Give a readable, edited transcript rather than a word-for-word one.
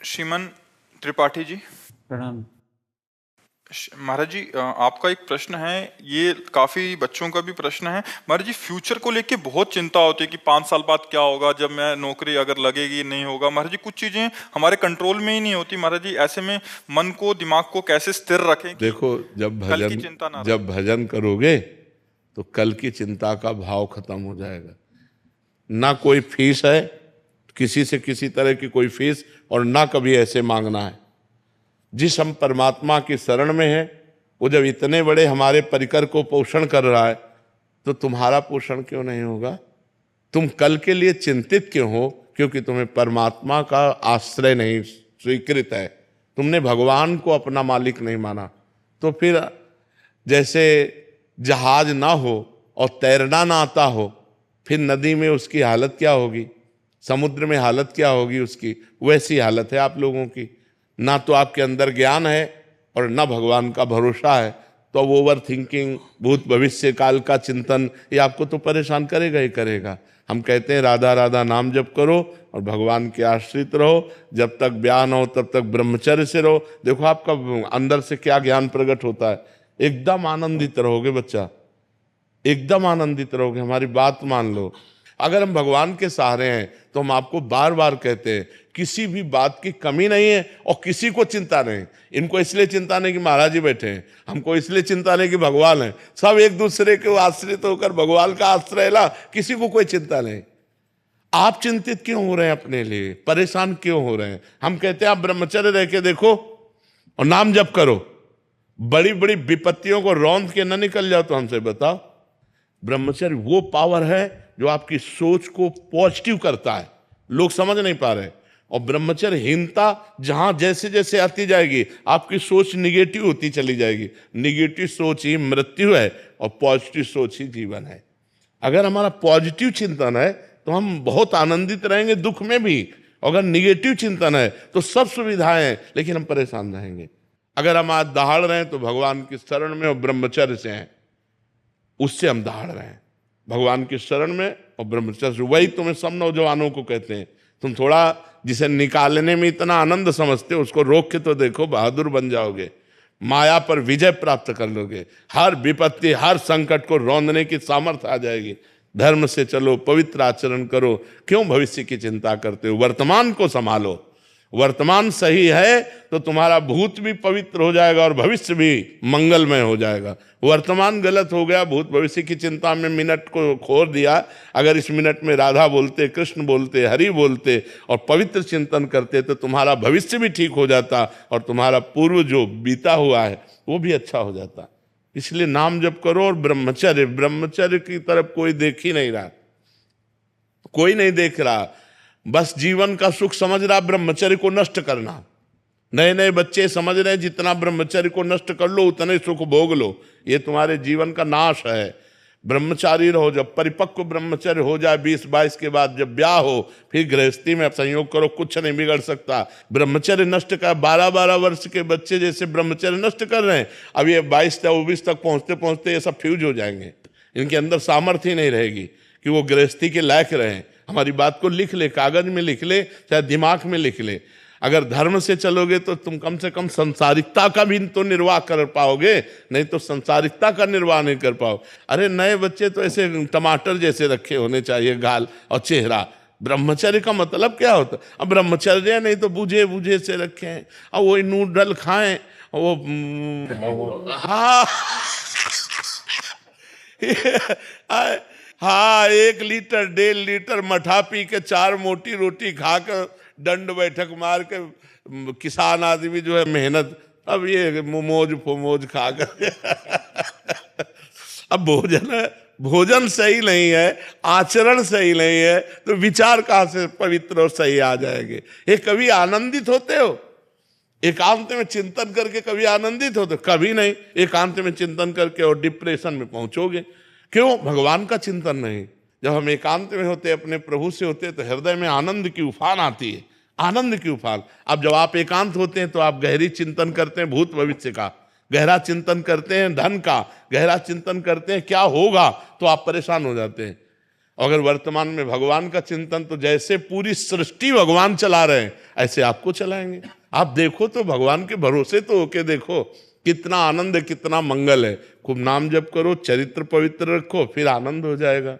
श्रीमान त्रिपाठी जी। प्रणाम। महाराज जी, आपका एक प्रश्न है, ये काफी बच्चों का भी प्रश्न है। महाराज जी, फ्यूचर को लेके बहुत चिंता होती है कि 5 साल बाद क्या होगा, जब मैं नौकरी अगर लगेगी नहीं होगा। महाराज जी, कुछ चीजें हमारे कंट्रोल में ही नहीं होती। महाराज जी, ऐसे में मन को, दिमाग को कैसे स्थिर रखें कि देखो, कल की चिंता ना रहे। जब भजन करोगे तो कल की चिंता का भाव खत्म हो जाएगा। ना कोई फीस है, किसी से किसी तरह की कोई फीस, और ना कभी ऐसे मांगना है। जिस हम परमात्मा की शरण में है, वो जब इतने बड़े हमारे परिकर को पोषण कर रहा है, तो तुम्हारा पोषण क्यों नहीं होगा? तुम कल के लिए चिंतित क्यों हो? क्योंकि तुम्हें परमात्मा का आश्रय नहीं स्वीकृत है, तुमने भगवान को अपना मालिक नहीं माना। तो फिर जैसे जहाज ना हो और तैरना ना आता हो, फिर नदी में उसकी हालत क्या होगी, समुद्र में हालत क्या होगी उसकी, वैसी हालत है आप लोगों की। ना तो आपके अंदर ज्ञान है और ना भगवान का भरोसा है, तो अब ओवर थिंकिंग, भूत भविष्य काल का चिंतन, ये आपको तो परेशान करेगा ही करेगा। हम कहते हैं राधा राधा नाम जप करो और भगवान के आश्रित रहो। जब तक ब्याह न हो तब तक ब्रह्मचर्य से रहो। देखो आपका अंदर से क्या ज्ञान प्रकट होता है। एकदम आनंदित रहोगे बच्चा, एकदम आनंदित रहोगे। हमारी बात मान लो। अगर हम भगवान के सहारे हैं तो हम आपको बार बार कहते हैं, किसी भी बात की कमी नहीं है और किसी को चिंता नहीं। इनको इसलिए चिंता नहीं कि महाराज जी बैठे हैं, हमको इसलिए चिंता नहीं कि भगवान है। सब एक दूसरे के आश्रित होकर भगवान का आश्रय ला, किसी को कोई चिंता नहीं। आप चिंतित क्यों हो रहे हैं? अपने लिए परेशान क्यों हो रहे हैं? हम कहते हैं आप ब्रह्मचर्य रह के देखो और नाम जप करो, बड़ी बड़ी विपत्तियों को रौंद के न निकल जाओ। तो हमसे बताओ, ब्रह्मचर्य वो पावर है जो आपकी सोच को पॉजिटिव करता है। लोग समझ नहीं पा रहे। और ब्रह्मचर्यहीनता जहां जैसे जैसे आती जाएगी, आपकी सोच निगेटिव होती चली जाएगी। निगेटिव सोच ही मृत्यु है और पॉजिटिव सोच ही जीवन है। अगर हमारा पॉजिटिव चिंतन है तो हम बहुत आनंदित रहेंगे, दुख में भी। अगर निगेटिव चिंतन है तो सब सुविधाएं हैं लेकिन हम परेशान रहेंगे। अगर हम आज दहाड़ रहे हैं तो भगवान की शरण में और ब्रह्मचर्य से हैं, उससे हम दहाड़ रहे हैं, भगवान की शरण में और ब्रह्मचर्य से। वही तुम्हें सब नौजवानों को कहते हैं, तुम थोड़ा जिसे निकालने में इतना आनंद समझते हो, उसको रोक के तो देखो, बहादुर बन जाओगे, माया पर विजय प्राप्त कर लोगे। हर विपत्ति, हर संकट को रौंदने की सामर्थ्य आ जाएगी। धर्म से चलो, पवित्र आचरण करो। क्यों भविष्य की चिंता करते हो? वर्तमान को संभालो। वर्तमान सही है तो तुम्हारा भूत भी पवित्र हो जाएगा और भविष्य भी मंगलमय हो जाएगा। वर्तमान गलत हो गया, भूत भविष्य की चिंता में मिनट को खो दिया। अगर इस मिनट में राधा बोलते, कृष्ण बोलते, हरि बोलते और पवित्र चिंतन करते तो तुम्हारा भविष्य भी ठीक हो जाता और तुम्हारा पूर्व जो बीता हुआ है वो भी अच्छा हो जाता। इसलिए नाम जप करो और ब्रह्मचर्य, ब्रह्मचर्य की तरफ कोई देख ही नहीं रहा, कोई नहीं देख रहा। बस जीवन का सुख समझ रहा ब्रह्मचर्य को नष्ट करना। नए नए बच्चे समझ रहे हैं जितना ब्रह्मचर्य को नष्ट कर लो उतने सुख भोग लो, ये तुम्हारे जीवन का नाश है। ब्रह्मचारी रहो। जब परिपक्व ब्रह्मचर्य हो जाए 20-22 के बाद, जब ब्याह हो, फिर गृहस्थी में संयोग करो, कुछ नहीं बिगड़ सकता। ब्रह्मचर्य नष्ट कर 12-12 वर्ष के बच्चे जैसे ब्रह्मचर्य नष्ट कर रहे हैं, अब ये 22-24 तक पहुंचते पहुंचते ये सब फ्यूज हो जाएंगे। इनके अंदर सामर्थ्य ही नहीं रहेगी कि वो गृहस्थी के लायक रहें। हमारी बात को लिख ले, कागज में लिख ले, चाहे दिमाग में लिख ले। अगर धर्म से चलोगे तो तुम कम से कम संसारिकता का भी तो निर्वाह कर पाओगे, नहीं तो संसारिकता का निर्वाह नहीं कर पाओ। अरे नए बच्चे तो ऐसे टमाटर जैसे रखे होने चाहिए गाल और चेहरा। ब्रह्मचर्य का मतलब क्या होता? अब ब्रह्मचर्य नहीं तो बूझे बूझे से रखे हैं, अब वही नूडल खाएं, वो हाँ हाँ 1 लीटर 1.5 लीटर मठा पी के 4 मोटी रोटी खाकर दंड बैठक मार के किसान आदमी जो है मेहनत, अब ये मोमोज फोमोज खाकर अब भोजन सही नहीं है, आचरण सही नहीं है, तो विचार कहाँ से पवित्र और सही आ जाएंगे? ये कभी आनंदित होते हो? एकांत में चिंतन करके कभी आनंदित होते? कभी नहीं। एकांत में चिंतन करके और डिप्रेशन में पहुंचोगे। क्यों? भगवान का चिंतन नहीं। जब हम एकांत में होते, अपने प्रभु से होते, तो हृदय में आनंद की उफान आती है, आनंद की उफान। अब जब आप एकांत होते हैं तो आप गहरी चिंतन करते हैं भूत भविष्य का, गहरा चिंतन करते हैं धन का, गहरा चिंतन करते हैं क्या होगा, तो आप परेशान हो जाते हैं। अगर वर्तमान में भगवान का चिंतन, तो जैसे पूरी सृष्टि भगवान चला रहे हैं ऐसे आपको चलाएंगे। आप देखो तो भगवान के भरोसे तो होके देखो, कितना आनंद है, कितना मंगल है। खूब नाम जप करो, चरित्र पवित्र रखो, फिर आनंद हो जाएगा।